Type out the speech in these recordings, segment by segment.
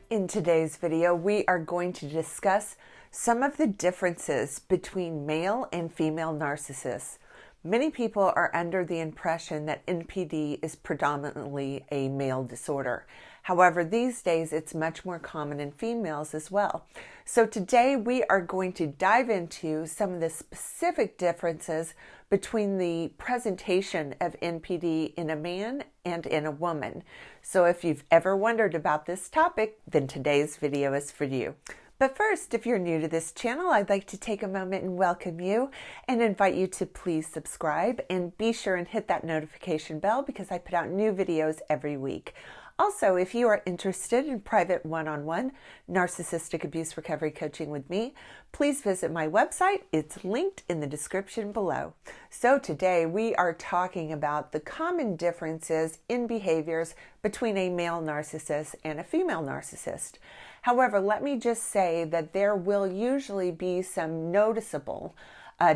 In today's video, we are going to discuss some of the differences between male and female narcissists. Many people are under the impression that NPD is predominantly a male disorder. However, these days it's much more common in females as well. So today we are going to dive into some of the specific differences between the presentation of NPD in a man and in a woman. So if you've ever wondered about this topic, then today's video is for you. But first, if you're new to this channel, I'd like to take a moment and welcome you and invite you to please subscribe and be sure and hit that notification bell because I put out new videos every week. Also, if you are interested in private one-on-one narcissistic abuse recovery coaching with me, please visit my website. It's linked in the description below. So today we are talking about the common differences in behaviors between a male narcissist and a female narcissist. However, let me just say that there will usually be some noticeable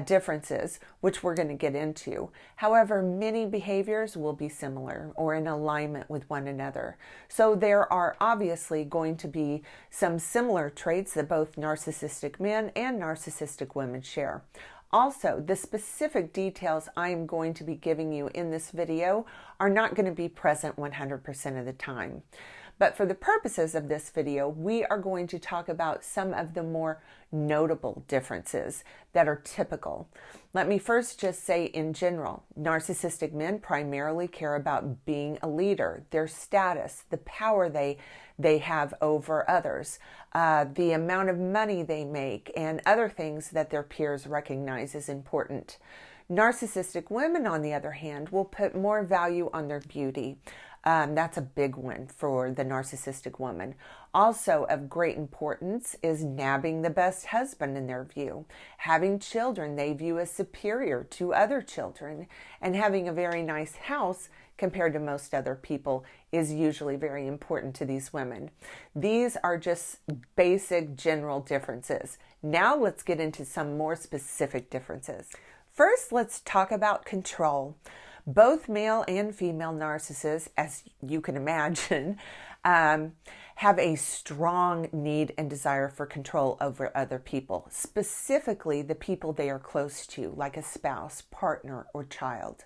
differences, which we're going to get into. However, many behaviors will be similar or in alignment with one another. So there are obviously going to be some similar traits that both narcissistic men and narcissistic women share. Also, the specific details I'm going to be giving you in this video are not going to be present 100% of the time. But for the purposes of this video, we are going to talk about some of the more notable differences that are typical. Let me first just say in general, narcissistic men primarily care about being a leader, their status, the power they have over others, the amount of money they make, and other things that their peers recognize as important. Narcissistic women, on the other hand, will put more value on their beauty. That's a big one for the narcissistic woman. Also of great importance is nabbing the best husband in their view. Having children they view as superior to other children. And having a very nice house compared to most other people is usually very important to these women. These are just basic general differences. Now let's get into some more specific differences. First, let's talk about control. Both male and female narcissists, as you can imagine, have a strong need and desire for control over other people, specifically the people they are close to, like a spouse, partner, or child.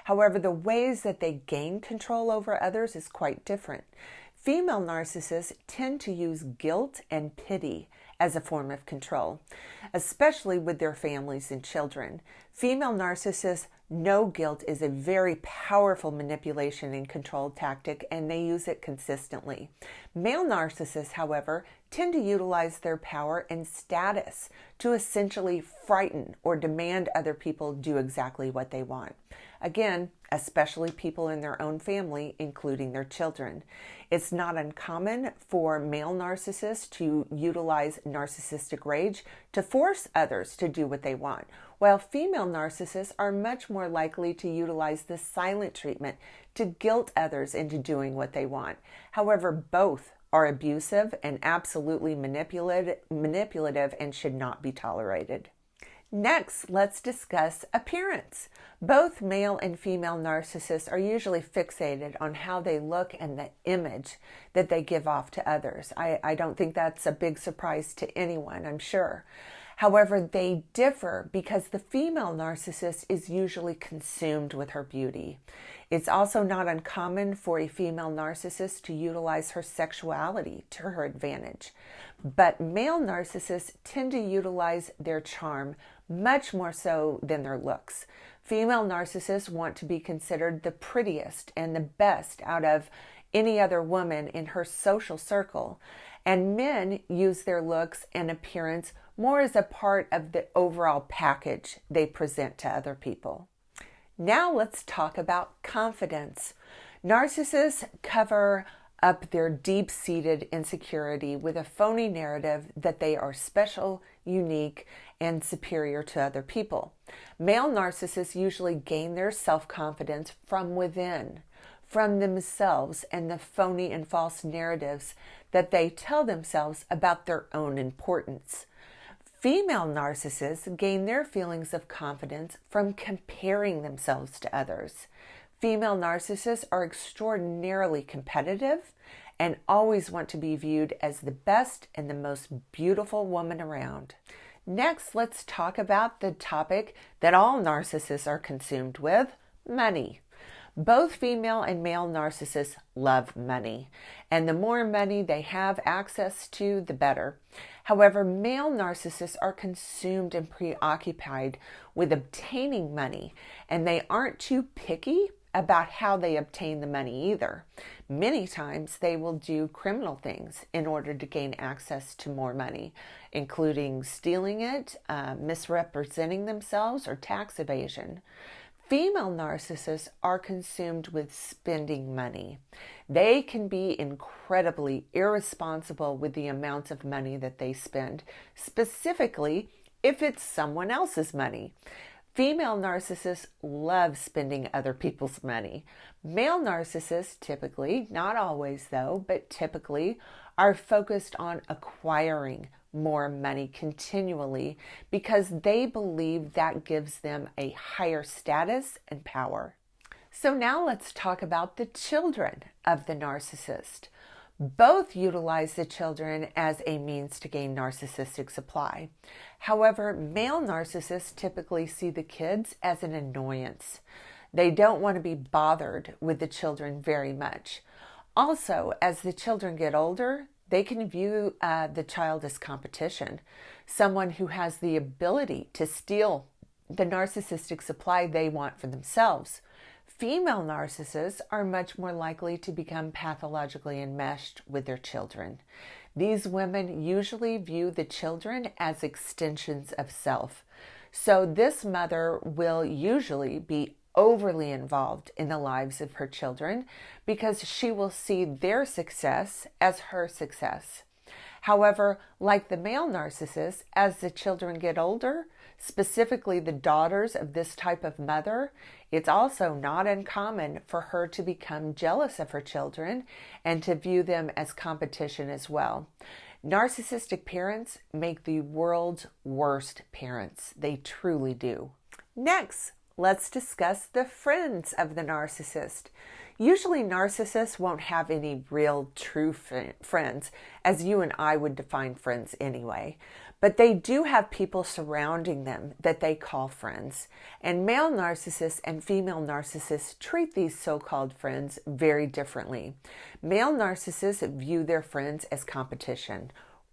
However, the ways that they gain control over others is quite different. Female narcissists tend to use guilt and pity as a form of control, especially with their families and children. Female narcissists know guilt is a very powerful manipulation and control tactic, and they use it consistently. Male narcissists, however, tend to utilize their power and status to essentially frighten or demand other people do exactly what they want. Again, especially people in their own family, including their children. It's not uncommon for male narcissists to utilize narcissistic rage to force others to do what they want, while female narcissists are much more likely to utilize the silent treatment to guilt others into doing what they want. However, both are abusive and absolutely manipulative and should not be tolerated. Next, let's discuss appearance. Both male and female narcissists are usually fixated on how they look and the image that they give off to others. I don't think that's a big surprise to anyone, I'm sure. However, they differ because the female narcissist is usually consumed with her beauty. It's also not uncommon for a female narcissist to utilize her sexuality to her advantage. But male narcissists tend to utilize their charm much more so than their looks. Female narcissists want to be considered the prettiest and the best out of any other woman in her social circle. And men use their looks and appearance more as a part of the overall package they present to other people. Now let's talk about confidence. Narcissists cover up their deep-seated insecurity with a phony narrative that they are special, unique, and superior to other people. Male narcissists usually gain their self-confidence from within, from themselves and the phony and false narratives that they tell themselves about their own importance. Female narcissists gain their feelings of confidence from comparing themselves to others. Female narcissists are extraordinarily competitive and always want to be viewed as the best and the most beautiful woman around. Next, let's talk about the topic that all narcissists are consumed with, money. Both female and male narcissists love money, and the more money they have access to, the better. However, male narcissists are consumed and preoccupied with obtaining money, and they aren't too picky about how they obtain the money either. Many times they will do criminal things in order to gain access to more money, including stealing it, misrepresenting themselves, or tax evasion. Female narcissists are consumed with spending money. They can be incredibly irresponsible with the amount of money that they spend, specifically if it's someone else's money. Female narcissists love spending other people's money. Male narcissists typically, not always though, but typically are focused on acquiring more money continually because they believe that gives them a higher status and power. So now let's talk about the children of the narcissist. Both utilize the children as a means to gain narcissistic supply. However, male narcissists typically see the kids as an annoyance. They don't want to be bothered with the children very much. Also, as the children get older, they can view the child as competition, someone who has the ability to steal the narcissistic supply they want for themselves. Female narcissists are much more likely to become pathologically enmeshed with their children. These women usually view the children as extensions of self. So this mother will usually be overly involved in the lives of her children because she will see their success as her success. However, like the male narcissist, as the children get older, specifically the daughters of this type of mother, it's also not uncommon for her to become jealous of her children and to view them as competition as well. Narcissistic parents make the world's worst parents. They truly do. Next, let's discuss the friends of the narcissist. Usually narcissists won't have any real true friends, as you and I would define friends anyway. But they do have people surrounding them that they call friends. And male narcissists and female narcissists treat these so-called friends very differently. Male narcissists view their friends as competition,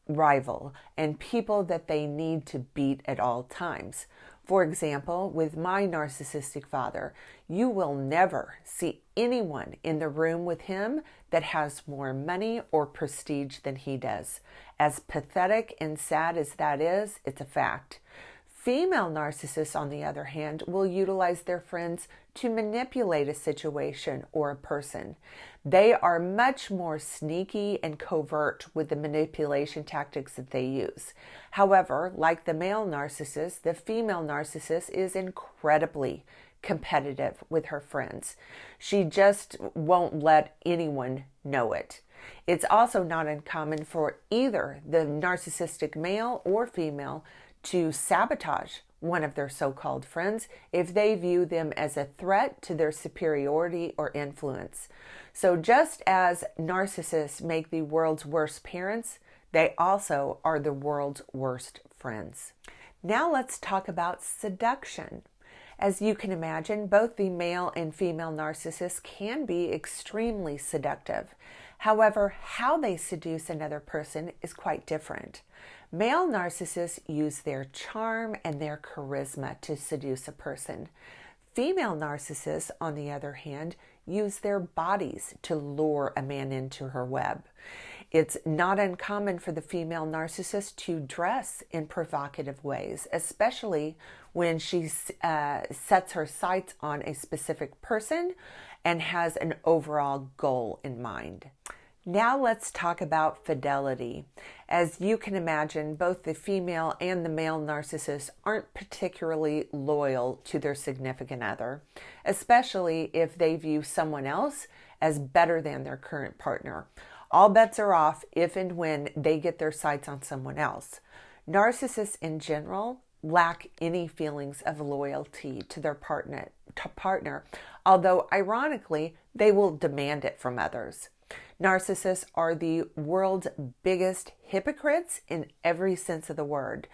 rival, and people that they need to beat at all times. For example, with my narcissistic father, you will never see anyone in the room with him that has more money or prestige than he does. As pathetic and sad as that is, it's a fact. Female narcissists, on the other hand, will utilize their friends to manipulate a situation or a person. They are much more sneaky and covert with the manipulation tactics that they use. However, like the male narcissist, the female narcissist is incredibly competitive with her friends. She just won't let anyone know it. It's also not uncommon for either the narcissistic male or female to sabotage one of their so-called friends if they view them as a threat to their superiority or influence. So just as narcissists make the world's worst parents, they also are the world's worst friends. Now let's talk about seduction. As you can imagine, both the male and female narcissists can be extremely seductive. However, how they seduce another person is quite different. Male narcissists use their charm and their charisma to seduce a person. Female narcissists, on the other hand, use their bodies to lure a man into her web. It's not uncommon for the female narcissist to dress in provocative ways, especially when she sets her sights on a specific person and has an overall goal in mind. Now let's talk about fidelity. As you can imagine, both the female and the male narcissists aren't particularly loyal to their significant other, especially if they view someone else as better than their current partner. All bets are off if and when they get their sights on someone else. Narcissists in general lack any feelings of loyalty to their partner, although ironically, they will demand it from others. Narcissists are the world's biggest hypocrites in every sense of the word.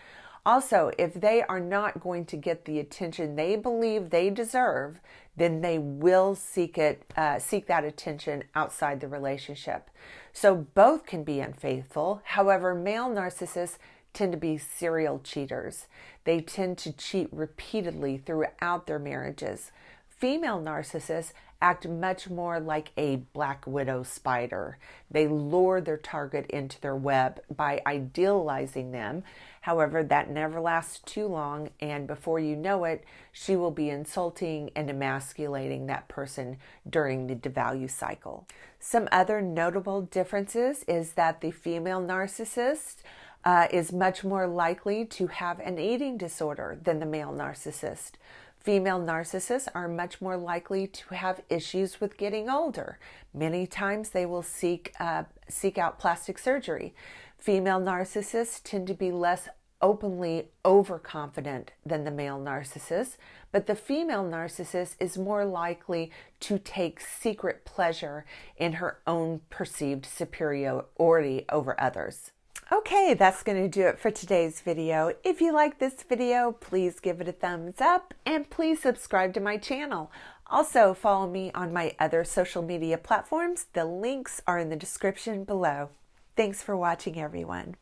Also, if they are not going to get the attention they believe they deserve, then they will seek that attention outside the relationship. So both can be unfaithful. However, male narcissists tend to be serial cheaters. They tend to cheat repeatedly throughout their marriages. Female narcissists act much more like a black widow spider. They lure their target into their web by idealizing them. However, that never lasts too long, and before you know it, she will be insulting and emasculating that person during the devalue cycle. Some other notable differences is that the female narcissist is much more likely to have an eating disorder than the male narcissist. Female narcissists are much more likely to have issues with getting older. Many times they will seek out plastic surgery. Female narcissists tend to be less openly overconfident than the male narcissist, but the female narcissist is more likely to take secret pleasure in her own perceived superiority over others. Okay, that's going to do it for today's video. If you like this video, please give it a thumbs up and please subscribe to my channel. Also, follow me on my other social media platforms. The links are in the description below. Thanks for watching, everyone.